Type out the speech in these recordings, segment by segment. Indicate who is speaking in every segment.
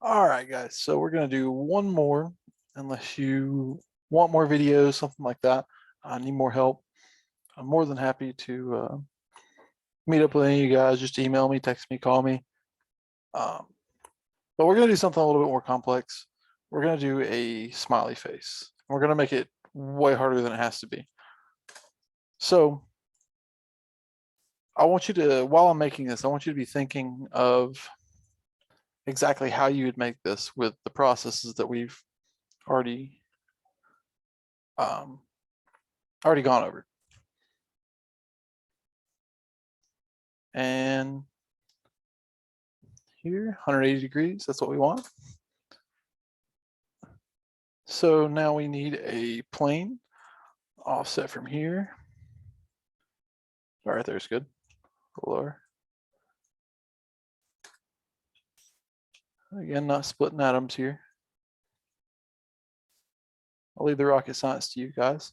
Speaker 1: All right, guys. So we're gonna do one more, unless you want more videos, something like that. I need more help. I'm more than happy to meet up with any of you guys. Just email me, text me, call me. Um, but we're gonna do something a little bit more complex. We're gonna do a smiley face. We're gonna make it way harder than it has to be. So I want you to, while I'm making this, I want you to be thinking of exactly how you would make this with the processes that we've already um, already gone over. And here, 180 degrees, that's what we want. So now we need a plane offset from here. Right there's good. Lower. Again, not splitting atoms here. I'll leave the rocket science to you guys.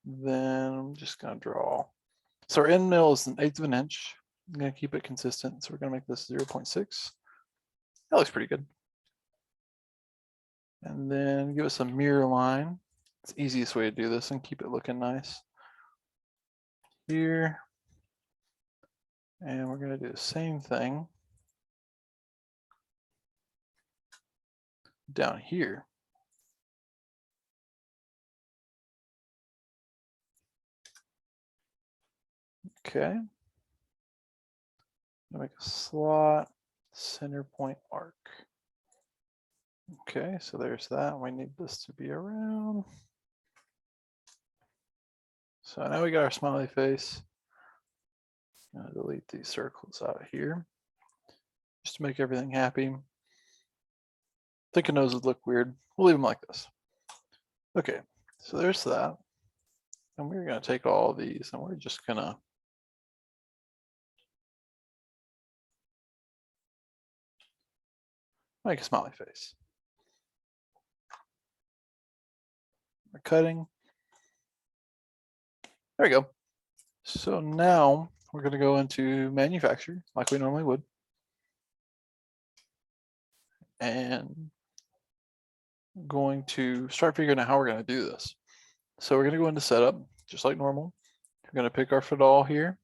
Speaker 1: Then I'm just gonna draw. So our end mill is 1/8 of an inch. I'm gonna keep it consistent. So we're gonna make this 0.6. That looks pretty good. And then give us a mirror line. It's the easiest way to do this and keep it looking nice. Here. And we're gonna do the same thing down here. Okay. Make a slot, center point arc. Okay, so there's that. We need this to be around. So now we got our smiley face. I'm gonna delete these circles out of here just to make everything happy. Thinking those would look weird. We'll leave them like this. Okay, so there's that. And we're gonna take all of these and we're just gonna make a smiley face. We're cutting. There we go. So now we're going to go into manufacture like we normally would. And going to start figuring out how we're going to do this. So we're going to go into setup just like normal. We're going to pick our Fidal here.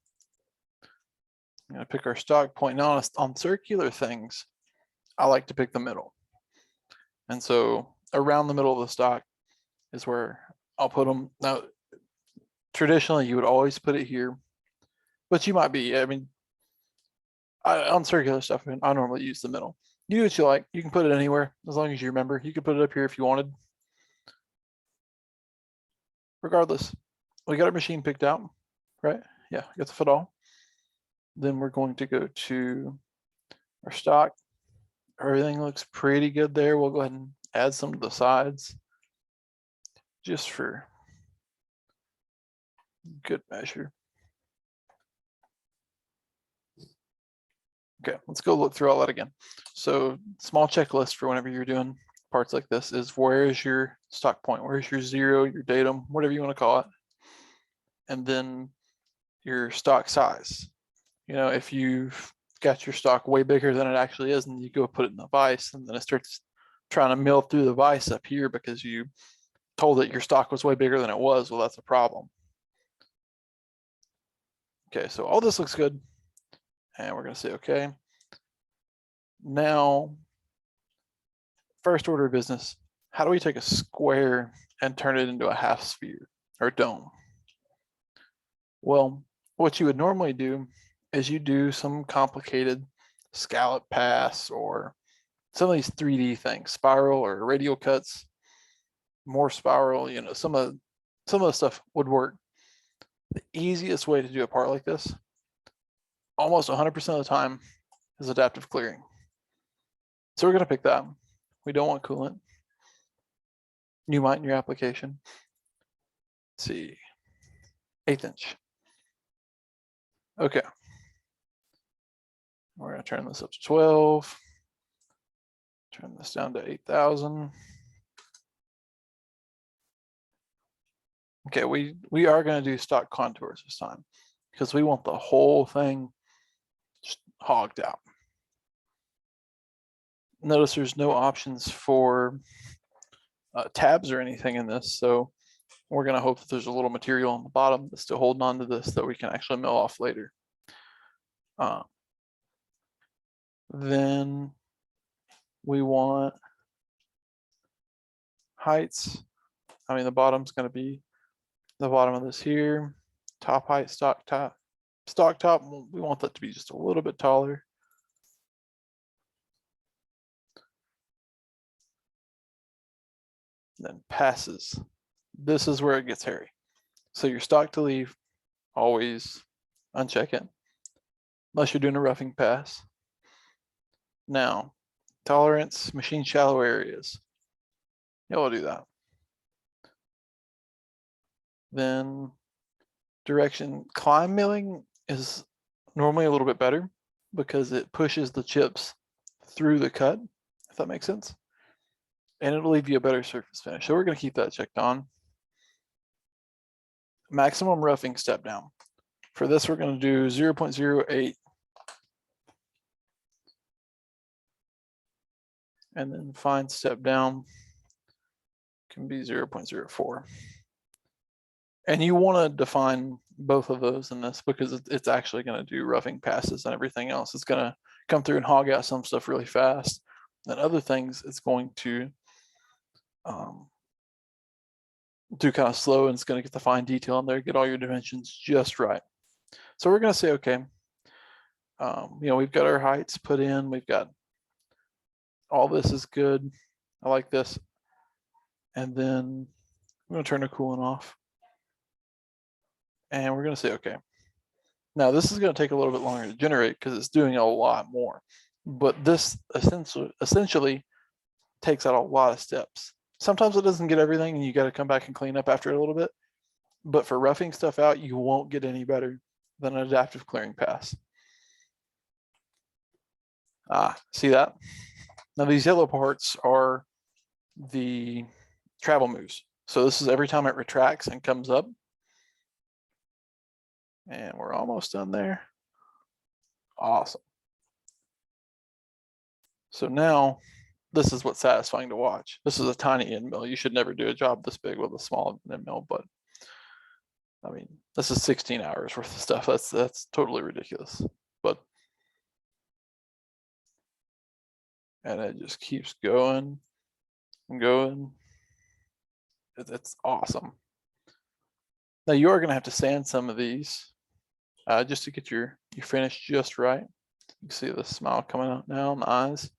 Speaker 1: I'm going to pick our stock point. Now on circular things, I like to pick the middle. And so around the middle of the stock is where I'll put them. Now, traditionally, you would always put it here, but you might be, I mean, on circular stuff, I normally use the middle. You do what you like. You can put it anywhere as long as you remember. You could put it up here if you wanted. Regardless, we got our machine picked out, right? Yeah, we got the Fidal. Then we're going to go to our stock. Everything looks pretty good there. We'll go ahead and add some to the sides just for good measure. Okay, let's go look through all that again. So small checklist for whenever you're doing parts like this is where is your stock point? Where's your zero, your datum, whatever you want to call it. And then your stock size. You know, if you've got your stock way bigger than it actually is and you go put it in the vise and then it starts trying to mill through the vise up here because you told it your stock was way bigger than it was, well, that's a problem. Okay, so all this looks good. And we're going to say, okay. Now, first order of business, how do we take a square and turn it into a half sphere or dome? Well, what you would normally do is you do some complicated scallop pass or some of these 3D things, spiral or radial cuts, more spiral, you know, some of the stuff would work. The easiest way to do a part like this, almost 100% of the time, is adaptive clearing. So we're going to pick that. We don't want coolant. You might in your application. Let's see, 1/8 inch. Okay. We're going to turn this up to 12. Turn this down to 8,000. Okay, we are going to do stock contours this time because we want the whole thing just hogged out. Notice there's no options for tabs or anything in this. So we're going to hope that there's a little material on the bottom that's still holding on to this that we can actually mill off later. Then we want heights. I mean, the bottom's going to be the bottom of this here. Top height, stock top. Stock top, we want that to be just a little bit taller. Then passes. This is where it gets hairy. So your stock to leave, always uncheck it, unless you're doing a roughing pass. Now, tolerance, machine shallow areas. Yeah, we'll do that. Then direction, climb milling is normally a little bit better because it pushes the chips through the cut, if that makes sense. And it'll leave you a better surface finish. So we're going to keep that checked on. Maximum roughing step down. For this, we're going to do 0.08. And then fine step down can be 0.04. And you want to define both of those in this because it's actually going to do roughing passes and everything else. It's going to come through and hog out some stuff really fast. And other things, it's going to do kind of slow, and it's going to get the fine detail in there, get all your dimensions just right. So we're going to say, okay, we've got our heights put in. We've got all this is good. I like this. And then I'm going to turn the coolant off. And we're going to say, okay. Now this is going to take a little bit longer to generate because it's doing a lot more. But this essentially takes out a lot of steps. Sometimes it doesn't get everything and you got to come back and clean up after it a little bit. But for roughing stuff out, you won't get any better than an adaptive clearing pass. See that? Now these yellow parts are the travel moves. So this is every time it retracts and comes up. And we're almost done there. Awesome. So now this is what's satisfying to watch. This is a tiny end mill. You should never do a job this big with a small end mill, but I mean, this is 16 hours worth of stuff. That's totally ridiculous. But and it just keeps going and going. It's awesome. Now you are going to have to sand some of these just to get your finish just right. You can see the smile coming out now in the eyes.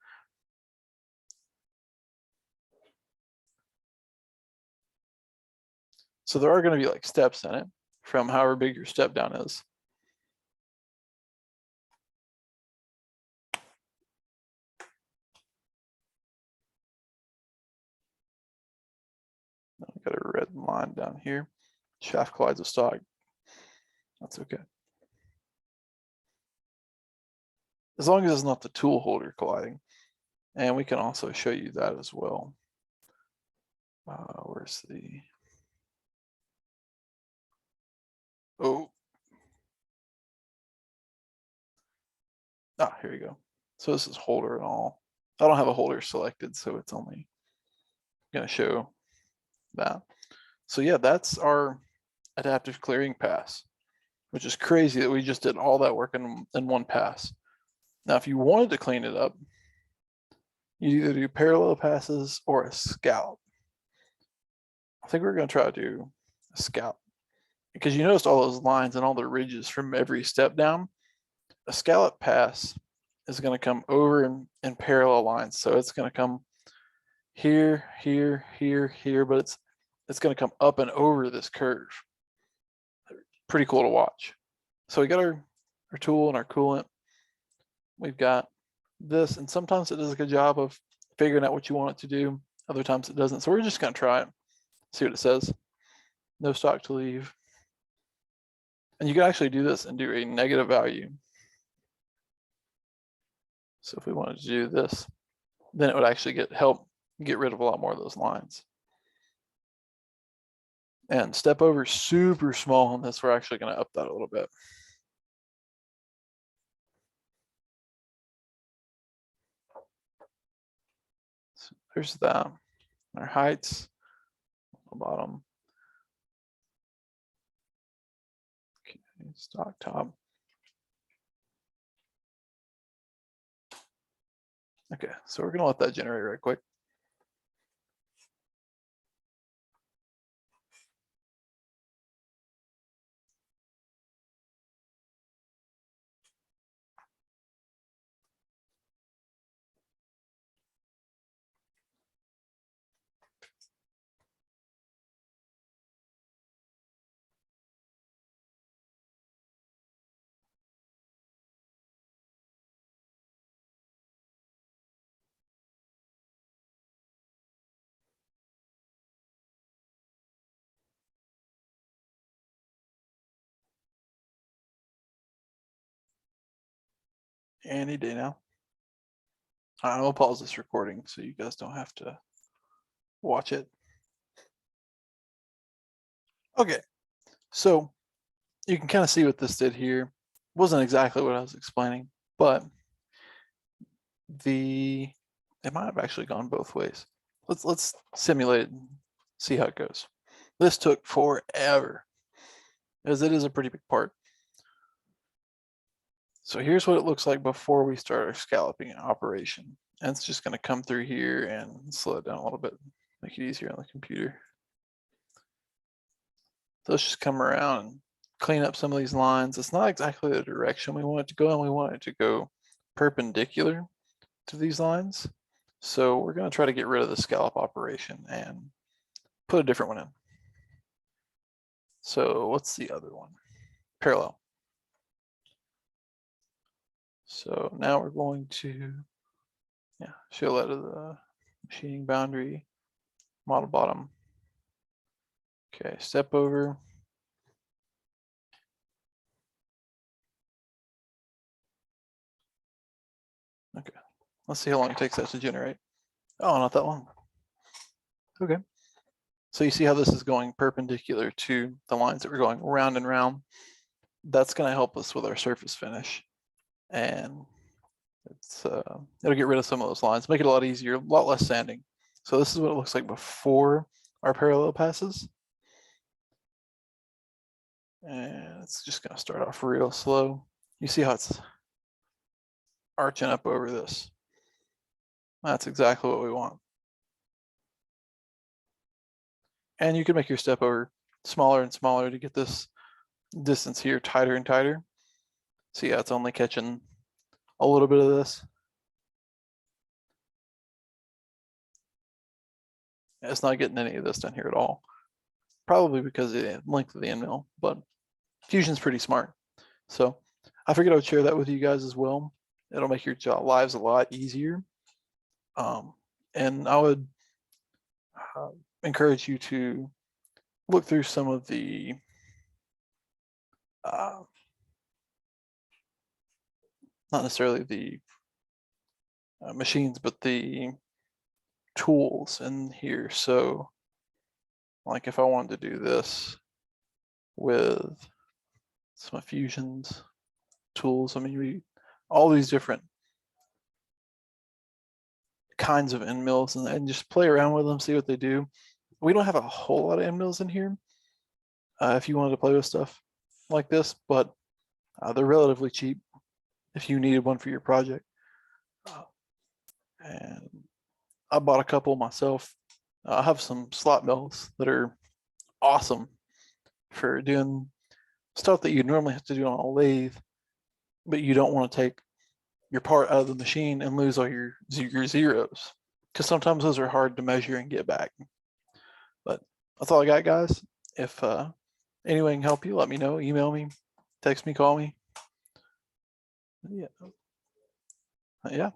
Speaker 1: So there are going to be like steps in it from however big your step down is. I've got a red line down here. Shaft collides with stock. That's okay. As long as it's not the tool holder colliding. And we can also show you that as well. Where's the... Oh. Here we go. So this is holder and all. I don't have a holder selected, so it's only going to show that. So yeah, that's our adaptive clearing pass, which is crazy that we just did all that work in one pass. Now, if you wanted to clean it up, you either do parallel passes or a scallop. I think we're going to try to do a scallop because you noticed all those lines and all the ridges from every step down. A scallop pass is going to come over in parallel lines. So it's going to come here, here, here, here, but it's going to come up and over this curve. Pretty cool to watch. So we got our tool and our coolant. We've got this, and sometimes it does a good job of figuring out what you want it to do. Other times it doesn't. So we're just going to try it, see what it says. No stock to leave. And you can actually do this and do a negative value. So if we wanted to do this, then it would actually help get rid of a lot more of those lines. And step over super small on this. We're actually going to up that a little bit. there's that. Our heights, bottom. Okay, stock top. Okay, so we're gonna let that generate right quick. Any day now. I will pause this recording so you guys don't have to watch it. Okay, so you can kind of see what this did here. Wasn't exactly what I was explaining, but it might have actually gone both ways. Let's simulate it and see how it goes. This took forever, as it is a pretty big part. So here's what it looks like before we start our scalloping operation. And it's just going to come through here and slow it down a little bit, make it easier on the computer. So let's just come around and clean up some of these lines. It's not exactly the direction we want it to go, and we want it to go perpendicular to these lines. So we're going to try to get rid of the scallop operation and put a different one in. So what's the other one? Parallel. So now we're going to show that to the machining boundary, model bottom. Okay, step over. Okay, let's see how long it takes that to generate. Oh, not that long. Okay. So you see how this is going perpendicular to the lines that we're going round and round. That's going to help us with our surface finish. And it'll get rid of some of those lines, make it a lot easier, a lot less sanding. So this is what it looks like before our parallel passes. And it's just going to start off real slow. You see how it's arching up over this. That's exactly what we want. And you can make your step over smaller and smaller to get this distance here tighter and tighter. See how it's only catching a little bit of this. It's not getting any of this done here at all. Probably because of the length of the end mill, but Fusion's pretty smart. So I figured I would share that with you guys as well. It'll make your lives a lot easier. And I would encourage you to look through some of the not necessarily the machines, but the tools in here. So like if I wanted to do this with some Fusion's tools, I mean, all these different kinds of end mills and just play around with them, see what they do. We don't have a whole lot of end mills in here if you wanted to play with stuff like this, but they're relatively cheap if you needed one for your project. And I bought a couple myself. I have some slot mills that are awesome for doing stuff that you normally have to do on a lathe, but you don't want to take your part out of the machine and lose all your zeros, because sometimes those are hard to measure and get back. But that's all I got, guys. If anyone can help you, let me know. Email me, text me, call me. Yeah.